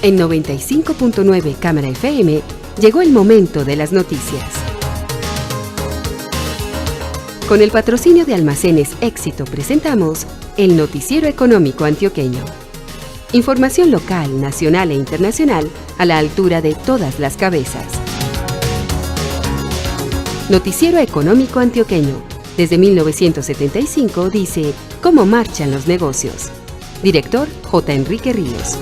En 95.9 Cámara FM llegó el momento de las noticias. Con el patrocinio de Almacenes Éxito presentamos el Noticiero Económico Antioqueño. Información local, nacional e internacional a la altura de todas las cabezas. Noticiero Económico Antioqueño. Desde 1975 dice cómo marchan los negocios. Director J. Enrique Ríos.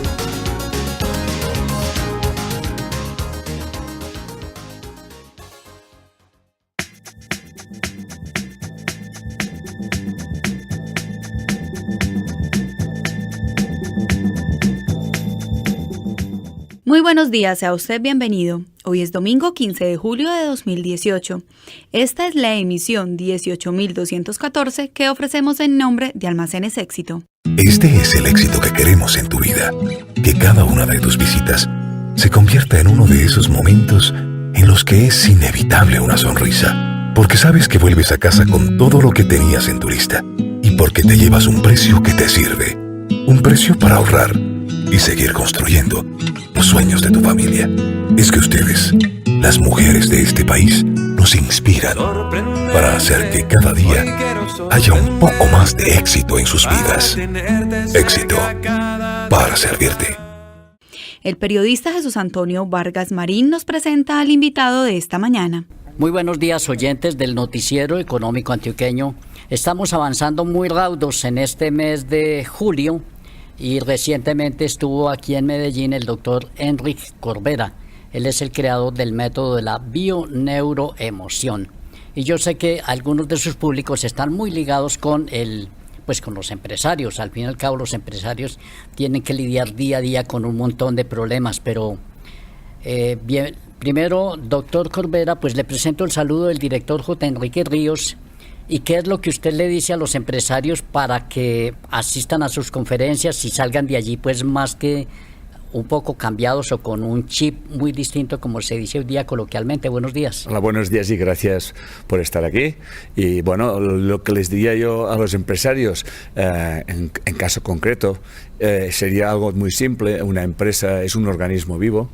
Muy buenos días, sea usted bienvenido. Hoy es domingo 15 de julio de 2018. Esta es la emisión 18.214 que ofrecemos en nombre de Almacenes Éxito. Este es el éxito que queremos en tu vida. Que cada una de tus visitas se convierta en uno de esos momentos en los que es inevitable una sonrisa. Porque sabes que vuelves a casa con todo lo que tenías en tu lista. Y porque te llevas un precio que te sirve. Un precio para ahorrar y seguir construyendo los sueños de tu familia. Es que ustedes, las mujeres de este país, nos inspiran para hacer que cada día haya un poco más de éxito en sus vidas. Éxito para servirte. El periodista Jesús Antonio Vargas Marín nos presenta al invitado de esta mañana. Muy buenos días, oyentes del Noticiero Económico Antioqueño. Estamos avanzando muy raudos en este mes de julio. Y recientemente estuvo aquí en Medellín el doctor Enrique Corbera. Él es el creador del método de la bioneuroemoción. Y yo sé que algunos de sus públicos están muy ligados con con los empresarios. Al fin y al cabo, los empresarios tienen que lidiar día a día con un montón de problemas. Pero bien, primero, doctor Corbera, pues le presento el saludo del director J. Enrique Ríos. ¿Y qué es lo que usted le dice a los empresarios para que asistan a sus conferencias y salgan de allí pues más que un poco cambiados o con un chip muy distinto, como se dice hoy día coloquialmente? Buenos días. Hola, buenos días y gracias por estar aquí. Y bueno, lo que les diría yo a los empresarios en caso concreto sería algo muy simple. Una empresa es un organismo vivo.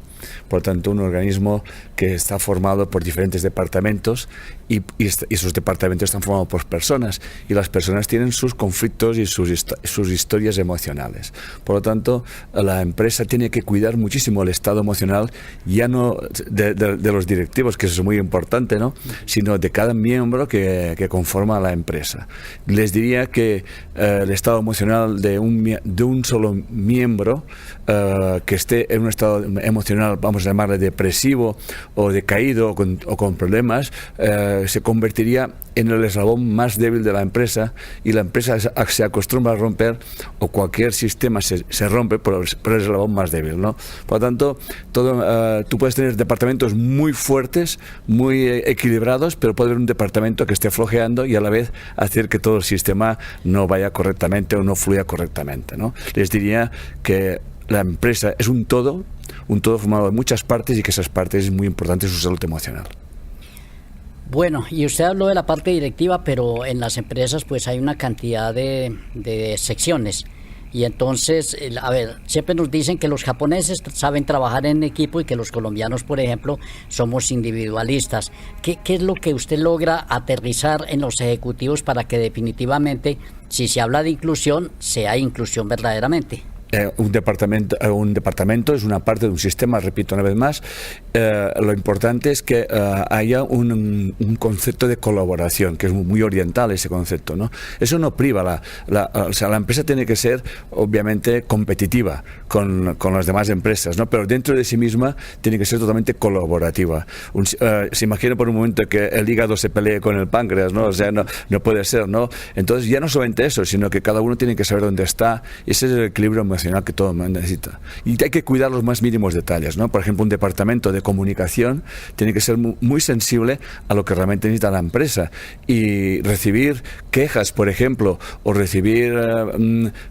Por tanto, un organismo que está formado por diferentes departamentos y esos departamentos están formados por personas y las personas tienen sus conflictos y sus historias emocionales. Por lo tanto, la empresa tiene que cuidar muchísimo el estado emocional, ya no de los directivos, que eso es muy importante, ¿no?, sino de cada miembro que conforma la empresa. Les diría que el estado emocional de un solo miembro que esté en un estado emocional, vamos a llamarle depresivo o decaído o con problemas, se convertiría en el eslabón más débil de la empresa y la empresa se acostumbra a romper o cualquier sistema se rompe por el eslabón más débil, ¿no? Por lo tanto, tú puedes tener departamentos muy fuertes, muy equilibrados, pero puede haber un departamento que esté flojeando y a la vez hacer que todo el sistema no vaya correctamente o no fluya correctamente, ¿no? Les diría que la empresa es un todo formado de muchas partes y que esas partes es muy importante su salud emocional. Bueno, y usted habló de la parte directiva, pero en las empresas pues hay una cantidad de secciones. Y entonces, siempre nos dicen que los japoneses saben trabajar en equipo y que los colombianos, por ejemplo, somos individualistas. ¿Qué es lo que usted logra aterrizar en los ejecutivos para que definitivamente, si se habla de inclusión, sea inclusión verdaderamente? Un departamento es una parte de un sistema, repito una vez más. Lo importante es que haya un concepto de colaboración, que es muy oriental ese concepto, ¿no? Eso no priva la empresa tiene que ser obviamente competitiva con las demás empresas, ¿no? Pero dentro de sí misma tiene que ser totalmente colaborativa. Se imagina por un momento que el hígado se pelee con el páncreas, ¿no? O sea, no puede ser, ¿no? Entonces ya no solamente eso, sino que cada uno tiene que saber dónde está, y ese es el equilibrio emocional que todo el mundo necesita. Y hay que cuidar los más mínimos detalles, ¿no? Por ejemplo, un departamento de comunicación tiene que ser muy sensible a lo que realmente necesita la empresa y recibir quejas, por ejemplo, o recibir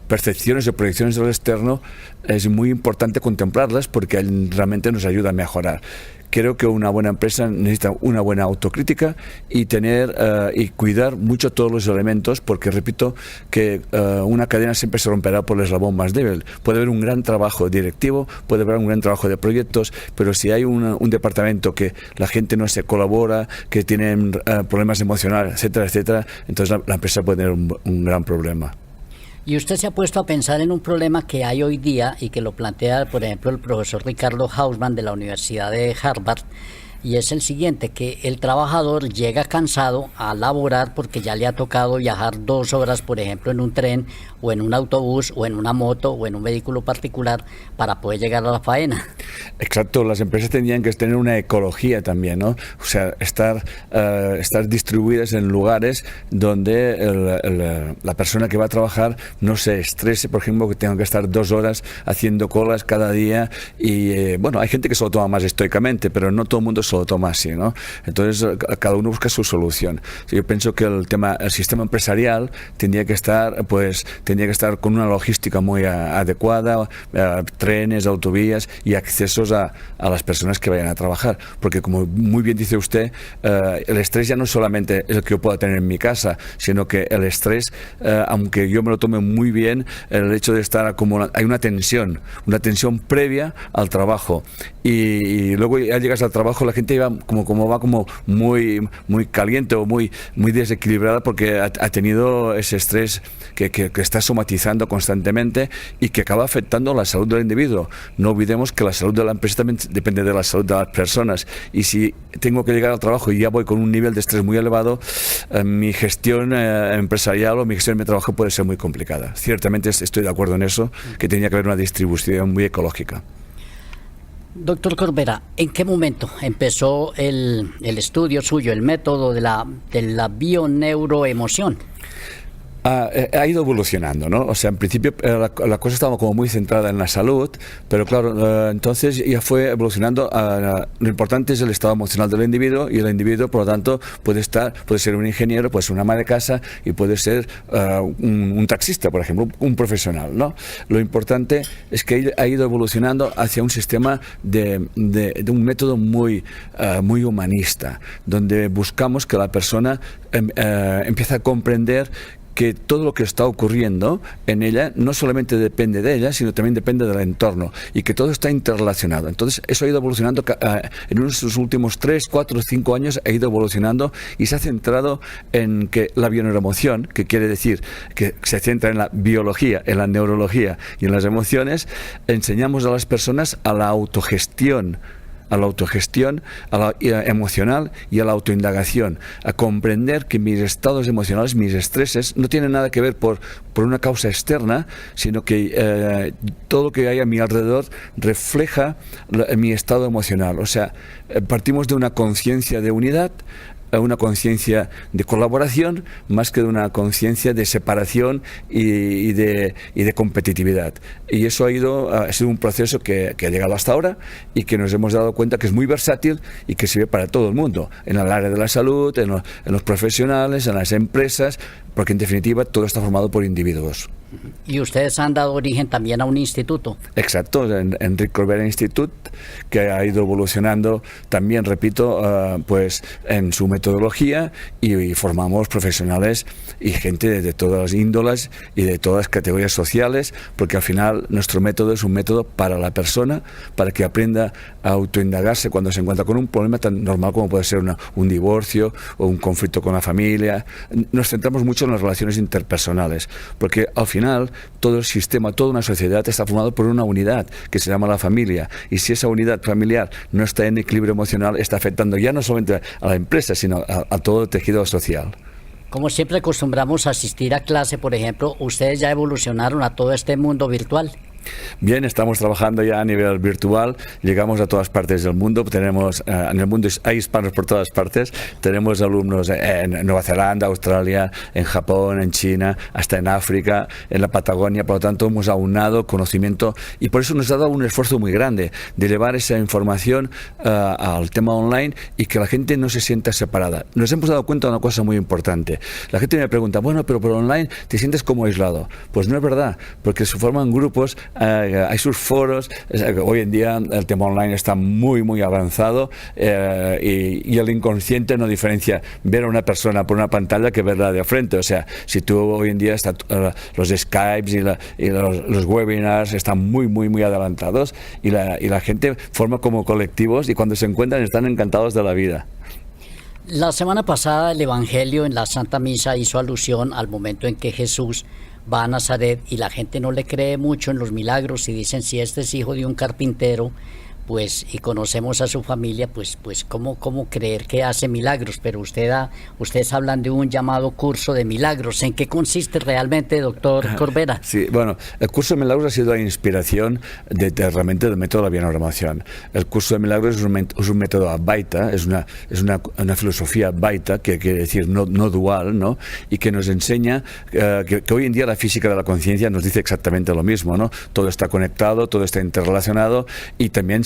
percepciones o proyecciones del externo, es muy importante contemplarlas porque realmente nos ayuda a mejorar. creo que una buena empresa necesita una buena autocrítica y tener y cuidar mucho todos los elementos, porque repito que una cadena siempre se romperá por el eslabón más débil. Puede haber un gran trabajo directivo, puede haber un gran trabajo de proyectos, pero si hay un departamento que la gente no se colabora, que tienen problemas emocionales, etcétera, etcétera, entonces la empresa puede tener un gran problema. ¿Y usted se ha puesto a pensar en un problema que hay hoy día y que lo plantea, por ejemplo, el profesor Ricardo Hausmann de la Universidad de Harvard? Y es el siguiente, que el trabajador llega cansado a laborar porque ya le ha tocado viajar 2 horas, por ejemplo, en un tren o en un autobús o en una moto o en un vehículo particular para poder llegar a la faena. Exacto, las empresas tendrían que tener una ecología también, ¿no? O sea, estar distribuidas en lugares donde la persona que va a trabajar no se estrese, por ejemplo, que tenga que estar 2 horas haciendo colas cada día y, bueno, hay gente que se lo toma más estoicamente, pero no todo el mundo se lo toma así, ¿no? Entonces, cada uno busca su solución. Yo pienso que el sistema empresarial tendría que estar con una logística muy adecuada, trenes, autovías y accesos a las personas que vayan a trabajar, porque como muy bien dice usted, el estrés ya no es solamente el que yo pueda tener en mi casa, sino que el estrés, aunque yo me lo tome muy bien, el hecho de estar acumulando, hay una tensión previa al trabajo y luego ya llegas al trabajo, la gente va como muy caliente o muy desequilibrada porque ha tenido ese estrés que está somatizando constantemente y que acaba afectando la salud del individuo. No olvidemos que la salud de la empresa también depende de la salud de las personas, y si tengo que llegar al trabajo y ya voy con un nivel de estrés muy elevado, mi gestión empresarial o mi gestión de mi trabajo puede ser muy complicada. Ciertamente estoy de acuerdo en eso, que tenía que haber una distribución muy ecológica. Doctor Corbera, ¿en qué momento empezó el estudio suyo, el método de la bioneuroemoción? Ha ido evolucionando, ¿no? O sea, en principio la cosa estaba como muy centrada en la salud, pero claro, entonces ya fue evolucionando. Lo importante es el estado emocional del individuo, y el individuo, por lo tanto, puede ser un ingeniero, puede ser una ama de casa y puede ser un taxista, por ejemplo, un profesional, ¿no? Lo importante es que ha ido evolucionando hacia un sistema de un método muy humanista, donde buscamos que la persona empiece a comprender que todo lo que está ocurriendo en ella no solamente depende de ella, sino también depende del entorno, y que todo está interrelacionado. Entonces, eso ha ido evolucionando en los últimos 3, 4, 5 años, ha ido evolucionando y se ha centrado en que la bioneuroemoción, que quiere decir que se centra en la biología, en la neurología y en las emociones, enseñamos a las personas a la autogestión, emocional y a la autoindagación, a comprender que mis estados emocionales, mis estreses, no tienen nada que ver por una causa externa, sino que todo lo que hay a mi alrededor refleja mi estado emocional. O sea, partimos de una conciencia de unidad, una conciencia de colaboración, más que de una conciencia de separación y de competitividad. Y eso ha sido un proceso que ha llegado hasta ahora, y que nos hemos dado cuenta que es muy versátil y que sirve para todo el mundo, en el área de la salud, en los profesionales, en las empresas, porque en definitiva todo está formado por individuos. Y ustedes han dado origen también a un instituto. Exacto, Enric Corbera Institute, que ha ido evolucionando también, repito, pues en su metodología, y formamos profesionales y gente de todas las índoles y de todas las categorías sociales, porque al final nuestro método es un método para la persona, para que aprenda a autoindagarse cuando se encuentra con un problema tan normal como puede ser un divorcio o un conflicto con la familia. Nos centramos mucho en las relaciones interpersonales, porque al final todo el sistema, toda una sociedad está formado por una unidad que se llama la familia, y si esa unidad familiar no está en equilibrio emocional, está afectando ya no solamente a la empresa, sino a todo el tejido social. Como siempre acostumbramos a asistir a clase, por ejemplo, ¿ustedes ya evolucionaron a todo este mundo virtual? Bien, estamos trabajando ya a nivel virtual, llegamos a todas partes del mundo, tenemos en el mundo hay hispanos por todas partes, tenemos alumnos en Nueva Zelanda, Australia, en Japón, en China, hasta en África, en la Patagonia. Por lo tanto, hemos aunado conocimiento, y por eso nos ha dado un esfuerzo muy grande de llevar esa información al tema online y que la gente no se sienta separada. Nos hemos dado cuenta de una cosa muy importante. La gente me pregunta, bueno, pero por online te sientes como aislado. Pues no es verdad, porque se forman grupos hay sus foros. Hoy en día el tema online está muy, muy avanzado, y el inconsciente no diferencia ver a una persona por una pantalla que verla de frente. O sea, si tú hoy en día los Skypes y los webinars están muy, muy, muy adelantados, y la gente forma como colectivos, y cuando se encuentran están encantados de la vida. La semana pasada el Evangelio en la Santa Misa hizo alusión al momento en que Jesús va a Nazaret y la gente no le cree mucho en los milagros y dicen, si este es hijo de un carpintero, pues, y conocemos a su familia, pues ¿cómo creer que hace milagros? Pero ustedes hablan de un llamado curso de milagros. ¿En qué consiste realmente, doctor Corbera? Sí, bueno, el curso de milagros ha sido la inspiración realmente del método de la biennormación. El curso de milagros es un método advaita, es una filosofía advaita, que quiere decir no dual, ¿no? Y que nos enseña que hoy en día la física de la conciencia nos dice exactamente lo mismo, ¿no? Todo está conectado, todo está interrelacionado, y también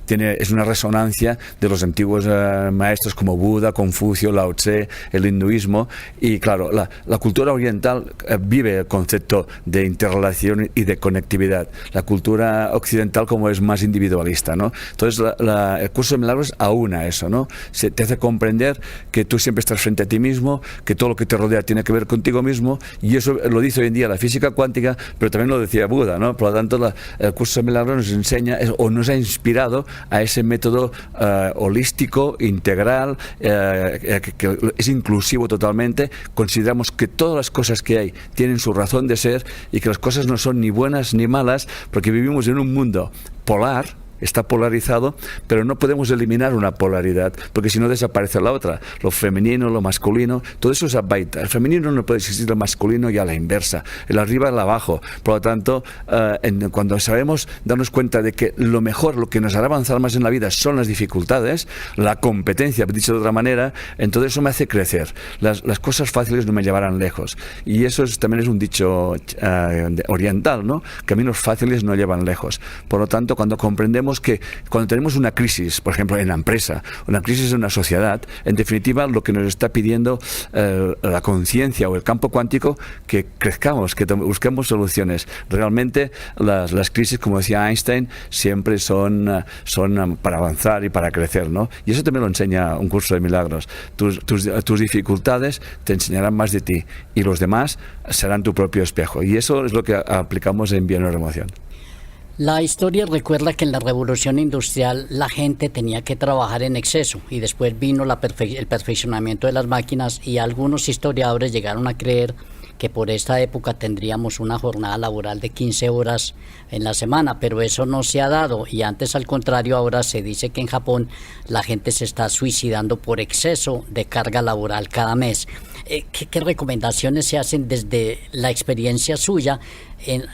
es una resonancia de los antiguos maestros como Buda, Confucio, Lao Tse, el hinduismo. Y claro, la cultura oriental vive el concepto de interrelación y de conectividad. La cultura occidental como es más individualista, ¿no? Entonces el curso de milagros aúna eso, ¿no? Te hace comprender que tú siempre estás frente a ti mismo, que todo lo que te rodea tiene que ver contigo mismo, y eso lo dice hoy en día la física cuántica, pero también lo decía Buda, ¿no? Por lo tanto, el curso de milagros nos enseña o nos ha inspirado a ese método holístico, integral, que es inclusivo totalmente. Consideramos que todas las cosas que hay tienen su razón de ser, y que las cosas no son ni buenas ni malas, porque vivimos en un mundo polar. Está polarizado, pero no podemos eliminar una polaridad, porque si no desaparece la otra. Lo femenino, lo masculino, todo eso es advaita. El femenino no puede existir, el masculino y a la inversa, el arriba el abajo. Por lo tanto, cuando sabemos darnos cuenta de que lo mejor, lo que nos hará avanzar más en la vida son las dificultades, la competencia, dicho de otra manera, entonces eso me hace crecer. Las cosas fáciles no me llevarán lejos. Y eso también es un dicho oriental, ¿no? Caminos fáciles no llevan lejos. Por lo tanto, cuando comprendemos que cuando tenemos una crisis, por ejemplo en la empresa, una crisis en una sociedad, en definitiva lo que nos está pidiendo la conciencia o el campo cuántico, que crezcamos, que busquemos soluciones. Realmente las crisis, como decía Einstein, siempre son para avanzar y para crecer, ¿no? Y eso también lo enseña un curso de milagros. Tus dificultades te enseñarán más de ti, y los demás serán tu propio espejo, y eso es lo que aplicamos en biennormación. La historia recuerda que en la revolución industrial la gente tenía que trabajar en exceso, y después vino el perfeccionamiento de las máquinas, y algunos historiadores llegaron a creer que por esta época tendríamos una jornada laboral de 15 horas en la semana, pero eso no se ha dado, y antes, al contrario, ahora se dice que en Japón la gente se está suicidando por exceso de carga laboral cada mes. ¿Qué recomendaciones se hacen desde la experiencia suya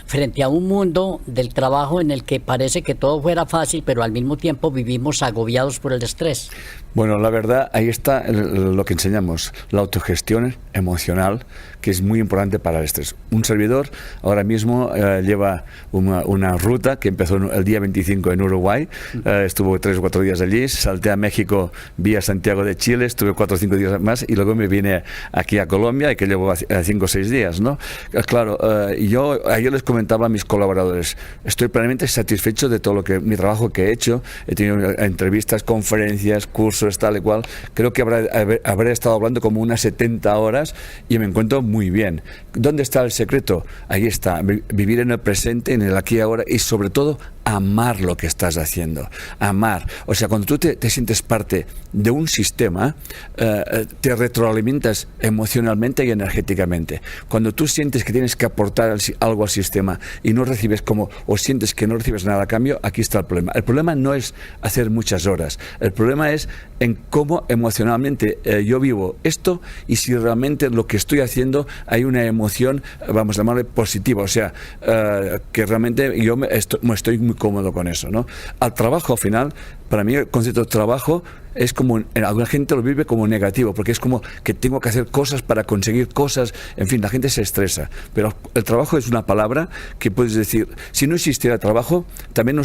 frente a un mundo del trabajo en el que parece que todo fuera fácil, pero al mismo tiempo vivimos agobiados por el estrés? Bueno, la verdad, ahí está lo que enseñamos, la autogestión emocional, que es muy importante para el estrés. Un servidor ahora mismo lleva una ruta que empezó el día 25 en Uruguay, estuvo 3 o 4 días allí, salté a México vía Santiago de Chile, estuve 4 o 5 días más, y luego me vine aquí a Colombia, y que llevo 5 o 6 días, ¿no? Claro, yo les comentaba a mis colaboradores, estoy plenamente satisfecho de todo mi trabajo que he hecho. He tenido entrevistas, conferencias, cursos, tal y cual. Creo que habré estado hablando como unas 70 horas, y me encuentro muy bien. ¿Dónde está el secreto? Ahí está, vivir en el presente, en el aquí y ahora, y sobre todo amar lo que estás haciendo. Amar. O sea, cuando tú te sientes parte de un sistema, te retroalimentas emocionalmente y energéticamente. Cuando tú sientes que tienes que aportar algo al sistema y no recibes o sientes que no recibes nada a cambio, aquí está el problema. El problema no es hacer muchas horas. El problema es en cómo emocionalmente yo vivo esto, y si realmente lo que estoy haciendo hay una emoción, vamos a llamarle positiva. O sea, que realmente yo estoy muy cómodo con eso, ¿no? Al trabajo, al final, para mí el concepto de trabajo es como, alguna gente lo vive como negativo, porque es como que tengo que hacer cosas para conseguir cosas, en fin, la gente se estresa, pero el trabajo es una palabra que puedes decir, si no existiera trabajo, también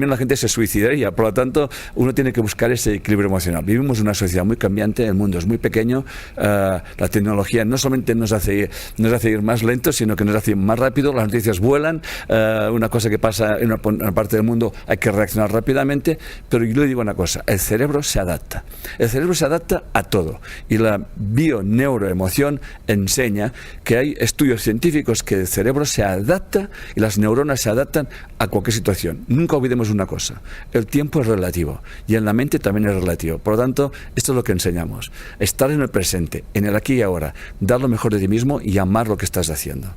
la gente se suicidaría, por lo tanto, uno tiene que buscar ese equilibrio emocional. Vivimos en una sociedad muy cambiante, el mundo es muy pequeño, la tecnología no solamente nos hace ir más lentos, sino que nos hace ir más rápido, las noticias vuelan, una cosa que pasa en una parte del mundo hay que reaccionar rápidamente, pero yo le digo una cosa, el cerebro se adapta. El cerebro se adapta a todo y la bio-neuroemoción enseña que hay estudios científicos que el cerebro se adapta y las neuronas se adaptan a cualquier situación. Nunca olvidemos una cosa, el tiempo es relativo y en la mente también es relativo. Por lo tanto, esto es lo que enseñamos, estar en el presente, en el aquí y ahora, dar lo mejor de ti mismo y amar lo que estás haciendo.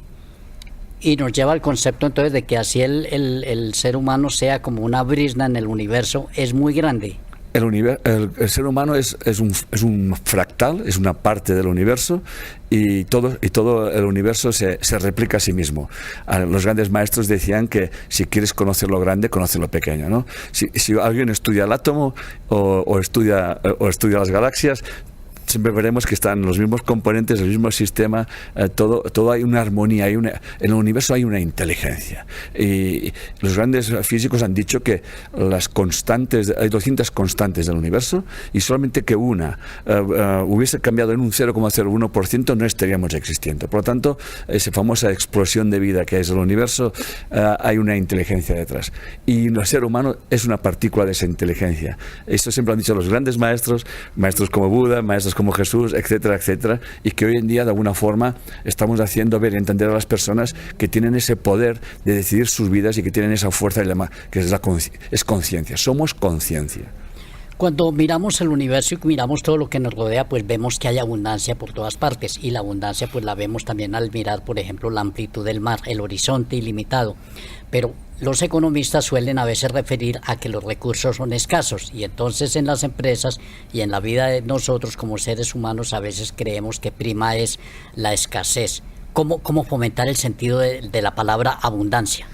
Y nos lleva al concepto entonces de que así el ser humano sea como una brizna en el universo, es muy grande. El ser humano es un fractal, es una parte del universo y todo el universo se replica a sí mismo. Los grandes maestros decían que si quieres conocer lo grande, conoce lo pequeño, ¿no? Si alguien estudia el átomo o estudia las galaxias, siempre veremos que están los mismos componentes, el mismo sistema, todo hay una armonía, en el universo hay una inteligencia. Y los grandes físicos han dicho que hay 200 constantes del universo y solamente que una hubiese cambiado en un 0,01% no estaríamos existiendo. Por lo tanto, esa famosa explosión de vida que es el universo, hay una inteligencia detrás. Y el ser humano es una partícula de esa inteligencia. Esto siempre han dicho los grandes maestros como Buda, maestros como Jesús, etcétera, etcétera, y que hoy en día de alguna forma estamos haciendo ver y entender a las personas que tienen ese poder de decidir sus vidas y que tienen esa fuerza que es conciencia. Somos conciencia. Cuando miramos el universo y miramos todo lo que nos rodea, pues vemos que hay abundancia por todas partes y la abundancia pues la vemos también al mirar, por ejemplo, la amplitud del mar, el horizonte ilimitado. Pero los economistas suelen a veces referir a que los recursos son escasos y entonces en las empresas y en la vida de nosotros como seres humanos a veces creemos que prima es la escasez. ¿Cómo fomentar el sentido de la palabra abundancia?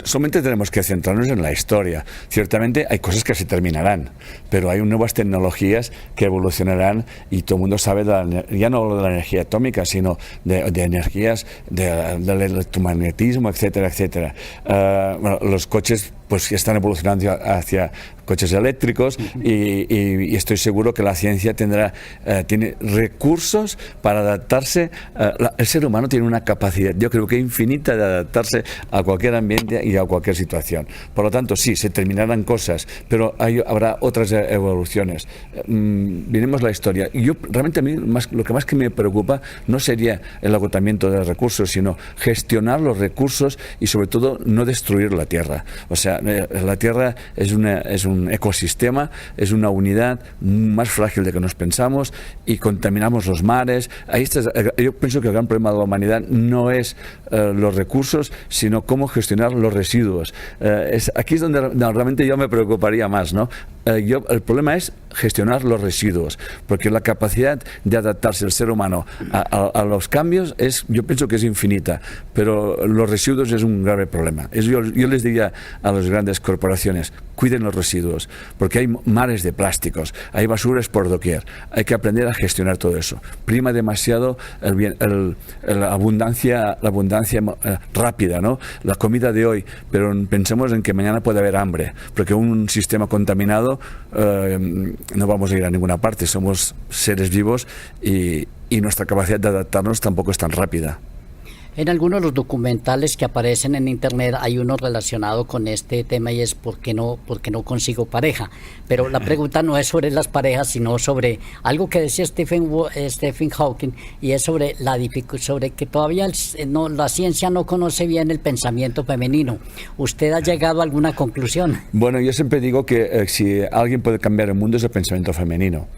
Solamente tenemos que centrarnos en la historia. Ciertamente hay cosas que se terminarán, pero hay nuevas tecnologías que evolucionarán y todo el mundo sabe ya no de la energía atómica, sino de energías del electromagnetismo, etcétera, etcétera. Los coches pues están evolucionando hacia coches eléctricos y estoy seguro que la ciencia tiene recursos para adaptarse. El ser humano tiene una capacidad, yo creo que infinita, de adaptarse a cualquier ambiente y a cualquier situación. Por lo tanto, sí, se terminarán cosas, pero habrá otras evoluciones. Miremos la historia. Y realmente a mí lo que más que me preocupa no sería el agotamiento de recursos, sino gestionar los recursos y sobre todo no destruir la Tierra. O sea, la Tierra es un ecosistema, es una unidad más frágil de que nos pensamos y contaminamos los mares. Yo pienso que el gran problema de la humanidad no es los recursos, sino cómo gestionar los residuos. Aquí es donde realmente yo me preocuparía más, ¿no? El problema es gestionar los residuos, porque la capacidad de adaptarse el ser humano a los cambios yo pienso que es infinita, pero los residuos es un grave problema. Yo les diría a las grandes corporaciones, cuiden los residuos, porque hay mares de plásticos, hay basuras por doquier, hay que aprender a gestionar todo eso. Prima demasiado la abundancia rápida, ¿no? La comida de hoy, pero pensemos en que mañana puede haber hambre, porque un sistema contaminado no vamos a ir a ninguna parte. Somos seres vivos y nuestra capacidad de adaptarnos tampoco es tan rápida. En algunos de los documentales que aparecen en internet hay uno relacionado con este tema y es ¿por qué no consigo pareja? Pero la pregunta no es sobre las parejas, sino sobre algo que decía Stephen Hawking, y es sobre sobre que todavía la ciencia no conoce bien el pensamiento femenino. ¿Usted ha llegado a alguna conclusión? Bueno, yo siempre digo que si alguien puede cambiar el mundo es el pensamiento femenino.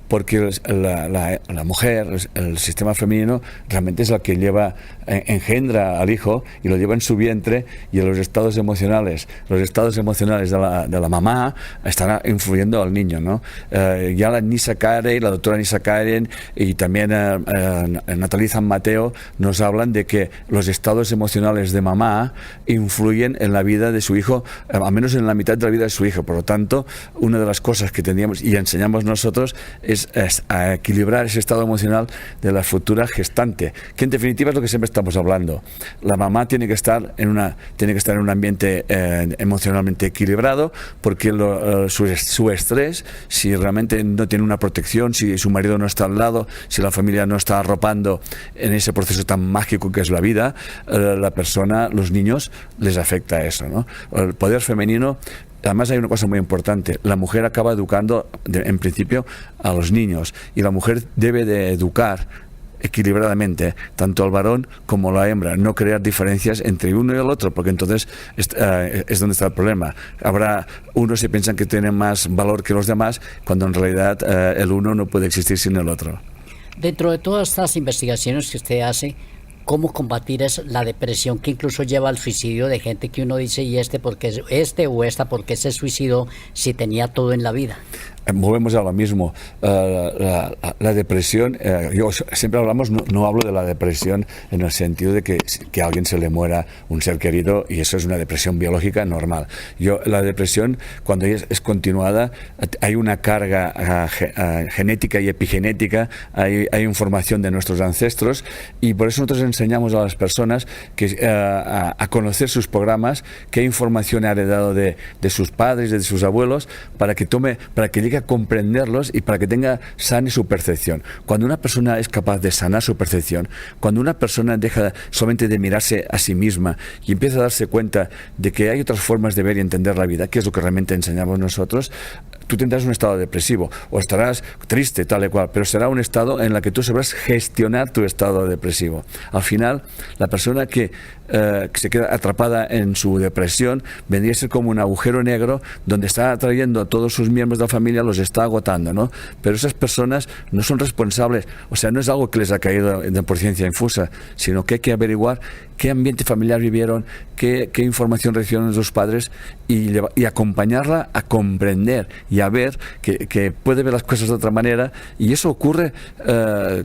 porque la mujer, el sistema femenino, realmente es la que engendra al hijo y lo lleva en su vientre, y los estados emocionales de la mamá están influyendo al niño, ¿no? Ya la doctora Nisa Karen y también Natalie San Mateo nos hablan de que los estados emocionales de mamá influyen en la vida de su hijo, al menos en la mitad de la vida de su hijo. Por lo tanto, una de las cosas que tendríamos y enseñamos nosotros es a equilibrar ese estado emocional de la futura gestante, que en definitiva es lo que siempre estamos hablando. La mamá tiene que estar en un ambiente emocionalmente equilibrado, porque su estrés, si realmente no tiene una protección, si su marido no está al lado, si la familia no está arropando en ese proceso tan mágico que es la vida, la persona, los niños, les afecta eso, ¿no? El poder femenino. Además hay una cosa muy importante: la mujer acaba educando en principio a los niños, y la mujer debe de educar equilibradamente tanto al varón como a la hembra, no crear diferencias entre uno y el otro, porque entonces es donde está el problema. Habrá unos que piensan que tienen más valor que los demás, cuando en realidad el uno no puede existir sin el otro. Dentro de todas estas investigaciones que usted hace, ¿cómo combatir la depresión que incluso lleva al suicidio de gente que uno dice, y ¿por qué se suicidó si tenía todo en la vida? Volvemos a lo mismo. La depresión, yo siempre hablamos, no hablo de la depresión en el sentido de que a alguien se le muera un ser querido, y eso es una depresión biológica normal. La depresión, cuando es continuada, hay una carga genética y epigenética, hay información de nuestros ancestros, y por eso nosotros enseñamos a las personas a conocer sus programas, qué información ha heredado de sus padres, de sus abuelos, para que llegue a comprenderlos y para que sane su percepción. Cuando una persona es capaz de sanar su percepción, cuando una persona deja solamente de mirarse a sí misma y empieza a darse cuenta de que hay otras formas de ver y entender la vida, que es lo que realmente enseñamos nosotros, tú tendrás un estado depresivo o estarás triste, tal y cual, pero será un estado en el que tú sabrás gestionar tu estado depresivo. Al final, la persona que se queda atrapada en su depresión vendría a ser como un agujero negro donde está atrayendo a todos sus miembros de la familia, los está agotando, ¿no? Pero esas personas no son responsables, o sea, no es algo que les ha caído por ciencia infusa, sino que hay que averiguar qué ambiente familiar vivieron, qué información recibieron sus padres, y acompañarla a comprender y a ver que puede ver las cosas de otra manera. Y eso ocurre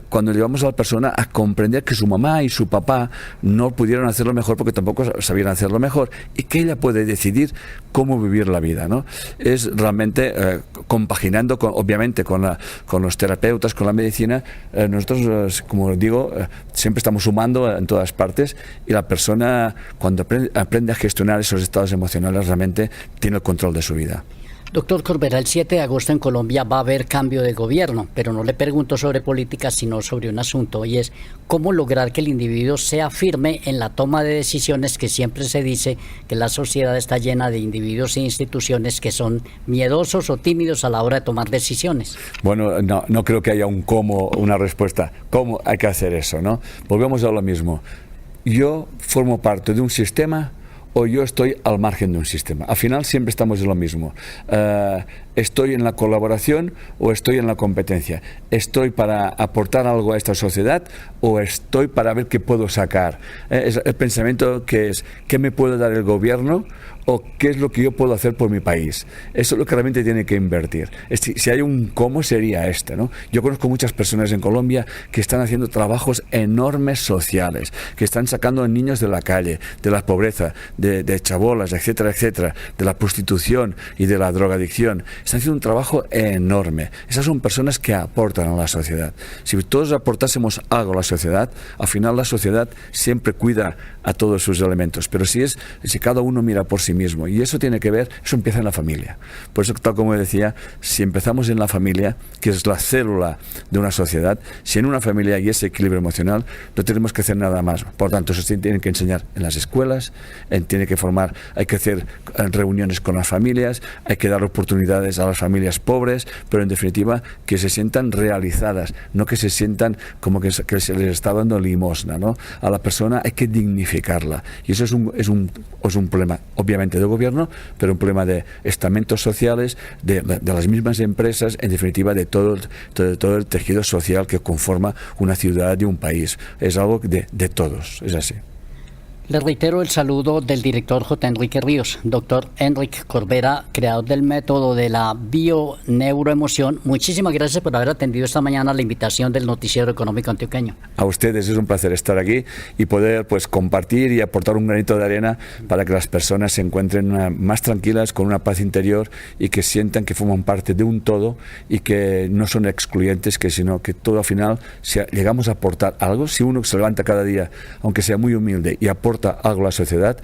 cuando llevamos a la persona a comprender que su mamá y su papá no pudieron hacerlo mejor porque tampoco sabían hacerlo mejor, y que ella puede decidir cómo vivir la vida, ¿no? Es realmente compaginando obviamente con los terapeutas, con la medicina. Nosotros, como digo, siempre estamos sumando en todas partes, y la persona, cuando aprende a gestionar esos estados emocionales, realmente tiene el control de su vida. Doctor Corbera, el 7 de agosto en Colombia va a haber cambio de gobierno, pero no le pregunto sobre política, sino sobre un asunto, y es cómo lograr que el individuo sea firme en la toma de decisiones, que siempre se dice que la sociedad está llena de individuos e instituciones que son miedosos o tímidos a la hora de tomar decisiones. Bueno, no creo que haya una respuesta. ¿Cómo hay que hacer eso, no? Volvemos a lo mismo. Yo formo parte de un sistema, o yo estoy al margen de un sistema. Al final siempre estamos en lo mismo. ¿Estoy en la colaboración o estoy en la competencia? ¿Estoy para aportar algo a esta sociedad o estoy para ver qué puedo sacar? Es el pensamiento que es: ¿qué me puede dar el gobierno o qué es lo que yo puedo hacer por mi país? Eso es lo que realmente tiene que invertir. Si hay un cómo, sería este, ¿no? Yo conozco muchas personas en Colombia que están haciendo trabajos enormes sociales, que están sacando a niños de la calle, de la pobreza, de chabolas, etcétera, etcétera, de la prostitución y de la drogadicción. Están haciendo un trabajo enorme. Esas son personas que aportan a la sociedad. Si todos aportásemos algo a la sociedad, al final la sociedad siempre cuida a todos sus elementos. Pero si cada uno mira por sí mismo, y eso tiene que ver, eso empieza en la familia. Por eso, tal como decía, si empezamos en la familia, que es la célula de una sociedad, si en una familia hay ese equilibrio emocional, no tenemos que hacer nada más. Por tanto, eso se tiene que enseñar en las escuelas, hay que hacer reuniones con las familias, hay que dar oportunidades necesidades a las familias pobres, pero en definitiva que se sientan realizadas, no que se sientan como que se les está dando limosna, ¿no? A la persona hay que dignificarla, y eso es un problema obviamente de gobierno, pero un problema de estamentos sociales, de las mismas empresas, en definitiva de todo el tejido social que conforma una ciudad y un país. Es algo de todos, es así. Le reitero el saludo del director J. Enrique Ríos. Doctor Enrique Corbera, creador del método de la bioneuroemoción, muchísimas gracias por haber atendido esta mañana la invitación del Noticiero Económico Antioqueño. A ustedes es un placer estar aquí y poder compartir y aportar un granito de arena para que las personas se encuentren más tranquilas, con una paz interior, y que sientan que forman parte de un todo y que no son excluyentes, sino que todo al final, si llegamos a aportar algo, si uno se levanta cada día, aunque sea muy humilde, y aporta algo a la sociedad,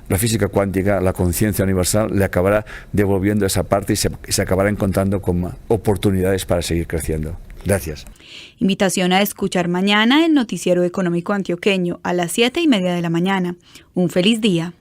la física cuántica, la conciencia universal le acabará devolviendo esa parte y se acabará encontrando con oportunidades para seguir creciendo. Gracias. Invitación a escuchar mañana el Noticiero Económico Antioqueño a las 7:30 de la mañana. Un feliz día.